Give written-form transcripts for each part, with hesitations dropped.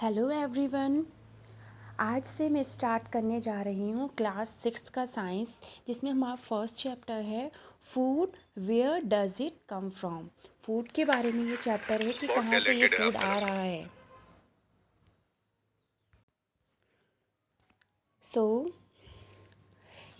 Hello everyone. आज से मैं स्टार्ट करने जा रही हूँ क्लास 6 का साइंस, जिसमें हमारा फर्स्ट चैप्टर है food, where does it come from. Food के बारे में ये चैप्टर है कि बहुत कहाँ से ये टैलेंटेड है फूड आपका आ लड़का। रहा है। सो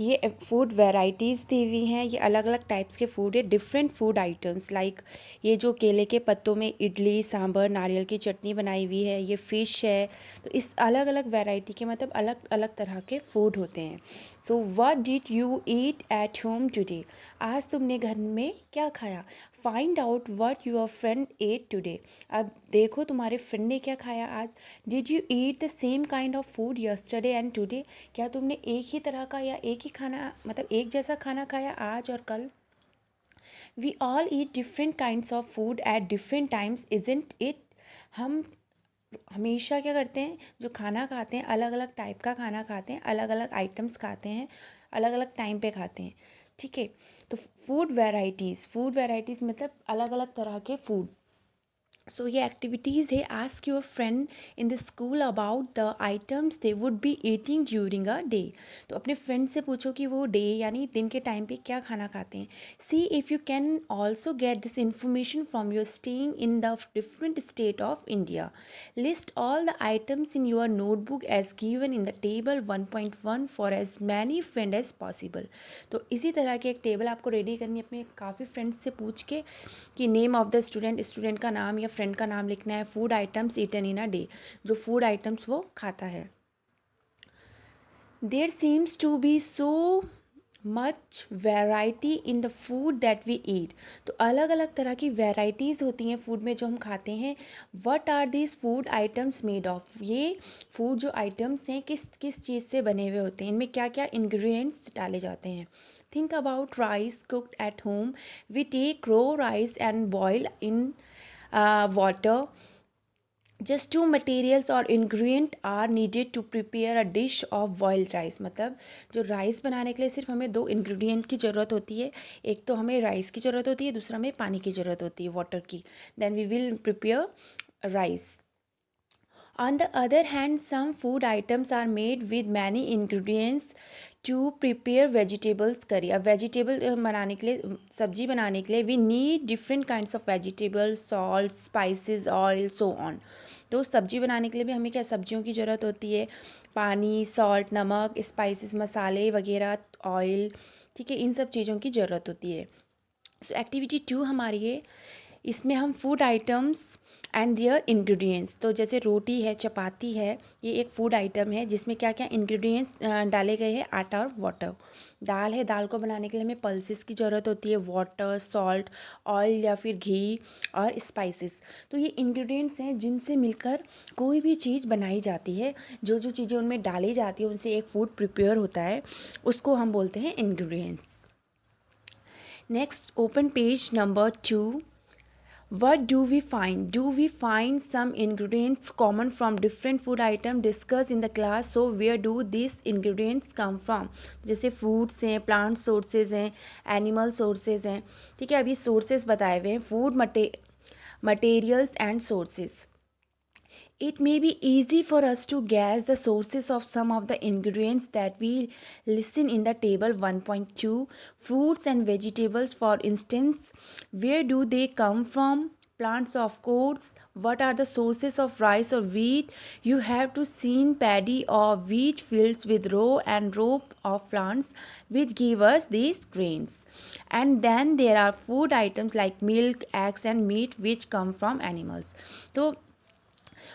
ये फूड वैरायटीज़ दी हुई हैं। ये अलग अलग टाइप्स के फूड है, डिफरेंट फूड आइटम्स लाइक ये जो केले के पत्तों में इडली सांभर नारियल की चटनी बनाई हुई है, ये फ़िश है। तो इस अलग अलग वैरायटी के मतलब अलग अलग तरह के फूड होते हैं। So what did you eat at home today? आज तुमने घर में क्या खाया? Find out what your friend at today. अब देखो तुम्हारे फ्रेंड ने क्या खाया आज। Did you eat the same kind of food yesterday and today? क्या तुमने एक ही तरह का या एक ही खाना मतलब एक जैसा खाना खाया आज और कल? We all eat different kinds of food at different times, isn't it? हम हमेशा क्या करते हैं, जो खाना खाते हैं अलग अलग टाइप का खाना खाते हैं, अलग अलग आइटम्स खाते हैं, अलग अलग टाइम पे खाते हैं। ठीक है। तो फूड वैरायटीज़ मतलब अलग अलग तरह के फूड। सो ये एक्टिविटीज़ है, ask your friend in the school about the items they would be eating during a day. तो अपने फ्रेंड से पूछो कि वो डे यानी दिन के टाइम पे क्या खाना खाते हैं। See if you can also get this information from your staying in the different state of India. List all the items in your notebook as given in the table 1.1 for as many friend as possible. तो इसी तरह की एक table आपको ready करनी है अपने काफ़ी फ्रेंड्स से पूछ के कि name of the student, student का नाम या फ्रेंड का नाम लिखना है, food items eaten in a day, जो फूड आइटम्स वो खाता है। There seems to be so much variety in the food that we eat. तो अलग अलग तरह की वैरायटीज़ होती हैं फूड में जो हम खाते हैं। What are this food items made of? ये फूड जो आइटम्स हैं किस किस चीज़ से बने हुए होते हैं, इनमें क्या क्या इंग्रेडिएंट्स डाले जाते हैं। Think about rice cooked at home. We take raw rice and boil in water. Just two materials or ingredient are needed to prepare a dish of boiled rice। मतलब जो राइस बनाने के लिए सिर्फ हमें दो इंग्रेडिएंट की ज़रूरत होती है। एक तो हमें राइस की ज़रूरत होती है, दूसरा हमें पानी की ज़रूरत होती है, वाटर की। Then we will prepare rice. On the other hand, some food items are made with many ingredients to prepare vegetables curry। अब वेजिटेबल बनाने के लिए, सब्जी बनाने के लिए we need different kinds of vegetables, salt, spices, oil, so on. तो सब्जी बनाने के लिए भी हमें क्या सब्जियों की ज़रूरत होती है? पानी, सॉल्ट, नमक, स्पाइसेस, मसाले वगैरह, ऑयल। ठीक है, इन सब चीज़ों की ज़रूरत होती है। सो एक्टिविटी 2 हमारी है, इसमें हम food items and their ingredients. तो जैसे रोटी है, चपाती है, ये एक फूड आइटम है जिसमें क्या क्या इंग्रेडिएंट्स डाले गए हैं, आटा और वाटर। दाल है, दाल को बनाने के लिए हमें पल्सेस की ज़रूरत होती है, वाटर, सॉल्ट, ऑयल या फिर घी और स्पाइसेस। तो ये इंग्रेडिएंट्स हैं जिनसे मिलकर कोई भी चीज़ बनाई जाती है। जो जो चीज़ें उनमें डाली जाती है उनसे एक फूड प्रिपेयर होता है, उसको हम बोलते हैं ingredients. Next, open page number 2। What do we find? Do we find some ingredients common from different food items discussed in the class? So where do these ingredients come from? जैसे foods हैं, plant sources हैं, animal sources हैं। ठीक है, अभी sources बताए हुए हैं, food materials and sources. It may be easy for us to guess the sources of some of the ingredients that we listen in the table 1.2. Fruits and vegetables, for instance, where do they come from? Plants, of course. What are the sources of rice or wheat? You have to seen paddy or wheat fields with row and row of plants which give us these grains. And then there are food items like milk, eggs and meat which come from animals. तो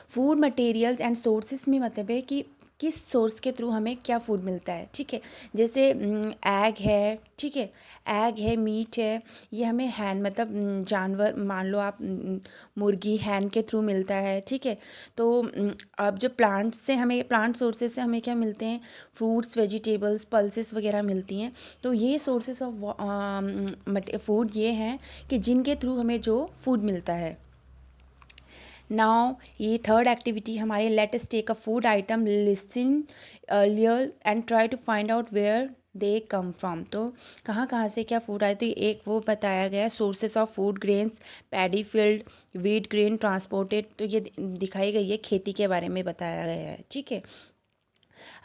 food materials and sources में मतलब है कि किस source के through हमें क्या food मिलता है। ठीक है, जैसे एग है, ठीक है, एग है, मीट है, ये हमें हैन मतलब जानवर, मान लो आप मुर्गी हैन के थ्रू मिलता है। ठीक है, तो अब जो प्लांट्स से हमें, प्लांट सोर्सेज से हमें क्या मिलते हैं, फ्रूट्स, वेजिटेबल्स, पल्सेस वगैरह मिलती हैं। तो ये सोर्सेज ऑफ फूड ये हैं कि जिनके थ्रू हमें जो फूड मिलता है। नाउ ये थर्ड एक्टिविटी हमारे, let us take a food item, listen earlier and try to find out where they come from. तो कहाँ कहाँ से क्या फूड आए, तो एक वो बताया गया sources of food, grains, paddy field, wheat grain transported, तो ये दिखाई गई है, खेती के बारे में बताया गया है, ठीक है।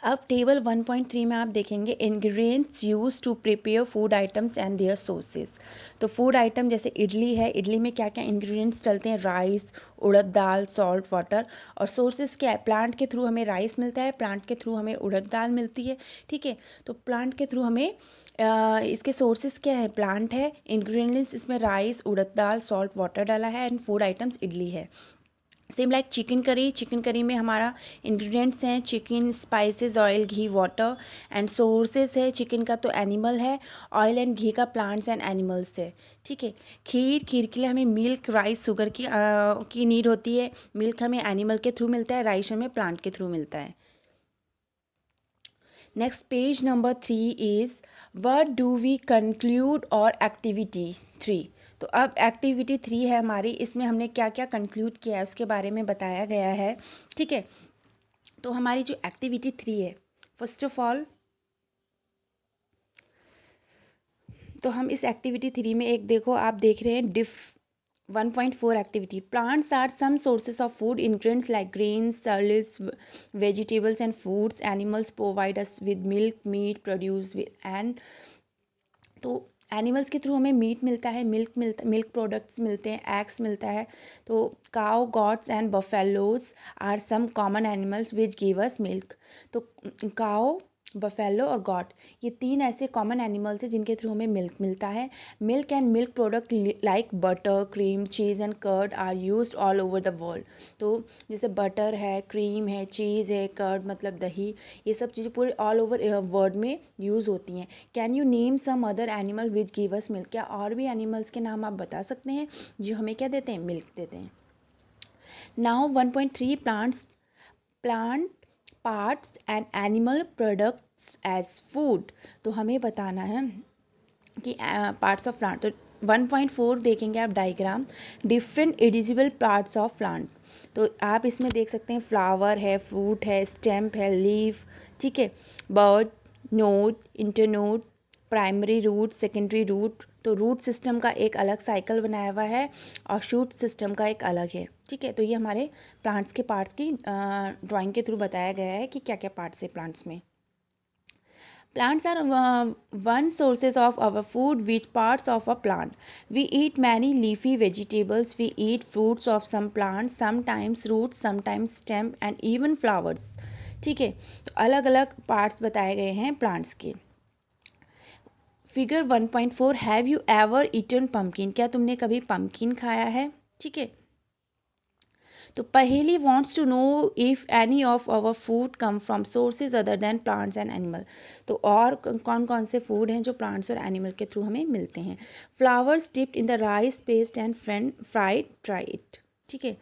अब टेबल 1.3 में आप देखेंगे ingredients use to prepare food items and their sources. तो फूड आइटम जैसे इडली है, इडली में क्या क्या इंग्रेडिएंट्स चलते हैं, राइस, उड़द दाल, सॉल्ट वाटर। और सोर्सेज क्या है, प्लांट के थ्रू हमें राइस मिलता है, प्लांट के थ्रू हमें उड़द दाल मिलती है, ठीक है। तो प्लांट के थ्रू हमें इसके सोर्सेज क्या है, प्लांट है, इंग्रेडिएंट्स इसमें राइस, उड़द दाल, सॉल्ट वाटर डाला है, एंड फूड आइटम्स इडली है। Same like chicken curry, chicken curry में हमारा इंग्रेडिएंट्स हैं chicken, spices, oil, ghee, water. And sources है चिकन का तो एनिमल है, ऑयल एंड घी का प्लांट्स एंड एनिमल्स है, ठीक है। खीर, खीर के लिए हमें मिल्क, राइस, शुगर की नीड होती है। मिल्क हमें एनिमल के थ्रू मिलता है, राइस हमें प्लांट के थ्रू मिलता है। Next page number 3 is what do we conclude और एक्टिविटी 3। तो अब एक्टिविटी 3 है हमारी, इसमें हमने क्या क्या कंक्लूड किया है उसके बारे में बताया गया है, ठीक है। तो हमारी जो एक्टिविटी 3 है, फर्स्ट ऑफ ऑल तो हम इस एक्टिविटी 3 में एक देखो, आप देख रहे हैं 1.4 activity, plants are some sources of food ingredients like grains, cereals, vegetables and fruits, animals provide us with milk, meat produce and, तो एनिमल्स के थ्रू हमें मीट मिलता है, मिल्क प्रोडक्ट्स मिलते हैं, एग्स मिलता है। तो cow, goats and buffaloes are some common animals which give us milk. तो काउ, बफेलो और गॉट, ये 3 ऐसे कॉमन एनिमल्स हैं जिनके थ्रू हमें मिल्क मिलता है। Milk and milk product like butter, cream, cheese and curd are used all over the world. तो जैसे बटर है, क्रीम है, चीज़ है, कर्ड मतलब दही, ये सब चीज़ें पूरे ऑल ओवर वर्ल्ड में यूज़ होती हैं। Can you name some other animal which give us milk, क्या और भी एनिमल्स के नाम आप बता सकते हैं जो हमें क्या देते हैं, मिल्क देते हैं। Now 1.3 plant parts and animal products as food. तो हमें बताना है कि पार्ट्स ऑफ प्लांट। तो 1.4 देखेंगे आप diagram, different edible parts of plant. तो आप इसमें देख सकते हैं फ्लावर है, फ्रूट है, स्टेम्प है, लीफ, ठीक है, bud, node, internode, primary root, secondary root. तो रूट सिस्टम का एक अलग साइकिल बनाया हुआ है और शूट सिस्टम का एक अलग है, ठीक है। तो ये हमारे प्लांट्स के पार्ट्स की ड्राइंग के थ्रू बताया गया है कि क्या क्या पार्ट्स है प्लांट्स में। Plants are one sources of our food. Which parts of a plant? We eat many leafy vegetables. We eat fruits of some plants, sometimes roots, sometimes stem and even flowers. ठीक है, तो अलग अलग parts बताए गए हैं plants के। Figure 1.4, have you ever eaten pumpkin, क्या तुमने कभी पम्पकिन खाया है, ठीक है। तो Paheli wants to know if any of our food come from sources other than plants and animal. तो और कौन कौन से फूड हैं जो प्लांट्स और एनिमल के थ्रू हमें मिलते हैं। Flowers dipped in the rice paste and fried dried, ठीक है।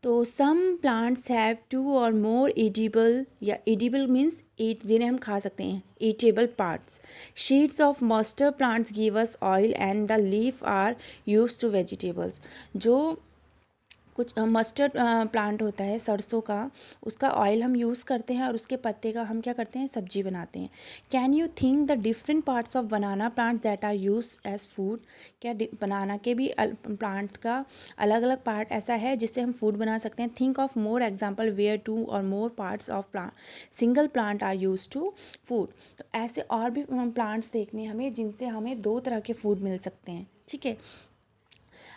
तो सम प्लांट्स हैव 2 और मोर एडिबल, या एडिबल मीन्स ईट, जिन्हें हम खा सकते हैं, eatable parts. Seeds of mustard plants give us oil and the leaf are use to vegetables. जो कुछ मस्टर्ड प्लांट होता है सरसों का, उसका ऑयल हम यूज़ करते हैं और उसके पत्ते का हम क्या करते हैं, सब्जी बनाते हैं। Can you think the different parts of banana plant that are use as food, क्या बनाना के भी प्लांट का अलग अलग पार्ट ऐसा है जिससे हम फूड बना सकते हैं। Think of more example where 2 और more parts of plant single plant are use to food. तो ऐसे और भी प्लांट्स देखने हमें जिनसे हमें 2 तरह के फूड मिल सकते हैं, ठीक है।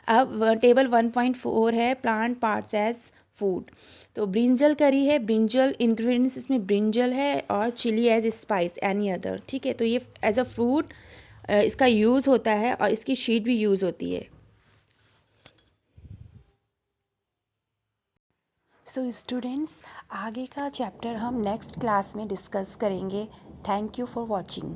अब टेबल 1.4 है प्लांट पार्ट्स एज फूड। तो ब्रिंजल करी है, ब्रिंजल इंग्रेडिएंट्स इसमें ब्रिंजल है और chilli as spice any other, ठीक है। तो ये एज अ फ्रूट इसका यूज़ होता है और इसकी शीट भी यूज़ होती है। सो स्टूडेंट्स, आगे का चैप्टर हम नेक्स्ट क्लास में डिस्कस करेंगे। Thank you for watching.